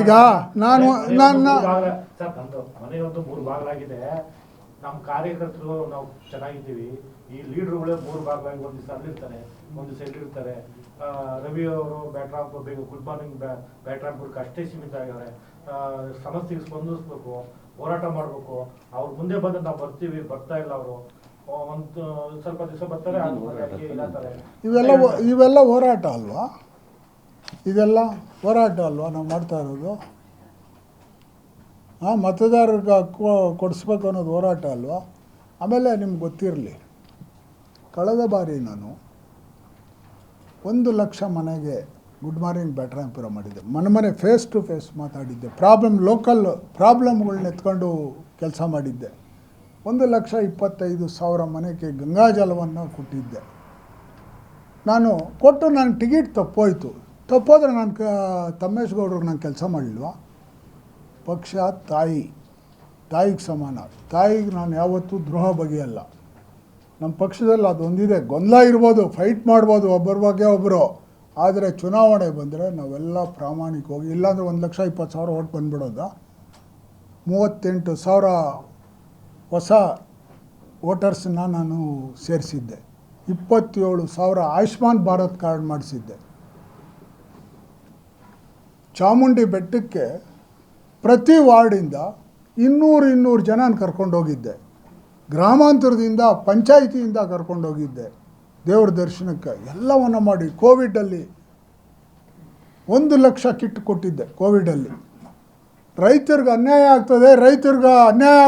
ಈಗ ನಾನು ನನ್ನ ಸರ್ ನಂದು ಮನೆಯೊಂದು 3 ಬಾಗಿಲಾಗಿದೆ. ನಮ್ಮ ಕಾರ್ಯಕರ್ತರು ನಾವು ಚೆನ್ನಾಗಿದ್ದೀವಿ. ಈ ಲೀಡರ್ಗಳೇ 3 ಭಾಗವಾಗಿ ಒಂದು ದಿವಸ ಅಲ್ಲಿರ್ತಾರೆ, ಒಂದು ದಿವಸ ಇಲ್ಲಿರ್ತಾರೆ. ರವಿ ಅವರು ಬ್ಯಾಟ್ರಾಂಪುರ್ ಗುಡ್ ಮಾರ್ನಿಂಗ್ ಬ್ಯಾಟ್ರಾಂಪುರ್ಗೆ ಅಷ್ಟೇ ಸೀಮಿತ ಆಗಿದ್ದಾರೆ. ಸಮಸ್ಯೆಗೆ ಸ್ಪಂದಿಸ್ಬೇಕು, ಹೋರಾಟ ಮಾಡಬೇಕು. ಅವ್ರ ಮುಂದೆ ಬಂದು ನಾವು ಬರ್ತೀವಿ, ಬರ್ತಾ ಇಲ್ಲ ಅವರು. ಒಂದು ಸ್ವಲ್ಪ ದಿವಸ ಬರ್ತಾರೆ, ಇಲ್ಲತಾರೆ. ಇವೆಲ್ಲ ಹೋರಾಟ ಅಲ್ವಾ? ಇದೆಲ್ಲ ಹೋರಾಟ ಅಲ್ವಾ ನಾವು ಮಾಡ್ತಾ ಇರೋದು? ಮತದಾರರಿಗೆ ಕೊಡಿಸ್ಬೇಕು ಅನ್ನೋದು ಹೋರಾಟ ಅಲ್ವಾ? ಆಮೇಲೆ ನಿಮ್ಗೆ ಗೊತ್ತಿರಲಿ, ಕಳೆದ ಬಾರಿ ನಾನು 1 ಲಕ್ಷ ಮನೆಗೆ ಗುಡ್ ಮಾರ್ನಿಂಗ್ ಬ್ಯಾಟ್ರಾಂಪುರ ಮಾಡಿದ್ದೆ. ಮನೆ ಫೇಸ್ ಟು ಫೇಸ್ ಮಾತಾಡಿದ್ದೆ. ಲೋಕಲ್ ಪ್ರಾಬ್ಲಮ್ಗಳನ್ನ ಎತ್ಕೊಂಡು ಕೆಲಸ ಮಾಡಿದ್ದೆ. 1,25,000 ಮನೆಗೆ ಗಂಗಾಜಲವನ್ನು ಕೊಟ್ಟಿದ್ದೆ. ನಾನು ಕೊಟ್ಟು ನನ್ನ ಟಿಕೆಟ್ ತಪ್ಪೋದ್ರೆ ನಾನು ತಮ್ಮೇಶ್ ಗೌಡ್ರಿಗೆ ನಾನು ಕೆಲಸ ಮಾಡಲಿಲ್ವಾ? ಪಕ್ಷ ತಾಯಿಗೆ ಸಮಾನ. ತಾಯಿಗೆ ನಾನು ಯಾವತ್ತೂ ದ್ರೋಹ ಬಗೆಯಲ್ಲ. ನಮ್ಮ ಪಕ್ಷದಲ್ಲಿ ಅದೊಂದಿದೆ. ಗೊಂದಲ ಇರ್ಬೋದು, ಫೈಟ್ ಮಾಡ್ಬೋದು ಒಬ್ಬರ ಬಗ್ಗೆ ಒಬ್ಬರು, ಆದರೆ ಚುನಾವಣೆ ಬಂದರೆ ನಾವೆಲ್ಲ ಪ್ರಾಮಾಣಿಕವಾಗಿ, ಇಲ್ಲಾಂದರೆ 1,20,000 ಓಟ್ ಬಂದುಬಿಡೋದ. 38,000 ಹೊಸ ವೋಟರ್ಸನ್ನ ನಾನು ಸೇರಿಸಿದ್ದೆ. 27,000 ಆಯುಷ್ಮಾನ್ ಭಾರತ್ ಕಾರ್ಡ್ ಮಾಡಿಸಿದ್ದೆ. ಚಾಮುಂಡಿ ಬೆಟ್ಟಕ್ಕೆ ಪ್ರತಿ ವಾರ್ಡಿಂದ 200 ಜನನ ಕರ್ಕೊಂಡೋಗಿದ್ದೆ. ಗ್ರಾಮಾಂತರದಿಂದ ಪಂಚಾಯಿತಿಯಿಂದ ಕರ್ಕೊಂಡೋಗಿದ್ದೆ ದೇವ್ರ ದರ್ಶನಕ್ಕೆ. ಎಲ್ಲವನ್ನು ಮಾಡಿ ಕೋವಿಡಲ್ಲಿ 1 ಲಕ್ಷ ಕಿಟ್ ಕೊಟ್ಟಿದ್ದೆ. ಕೋವಿಡಲ್ಲಿ ರೈತರಿಗೆ ಅನ್ಯಾಯ ಆಗ್ತದೆ, ರೈತರಿಗೆ ಅನ್ಯಾಯ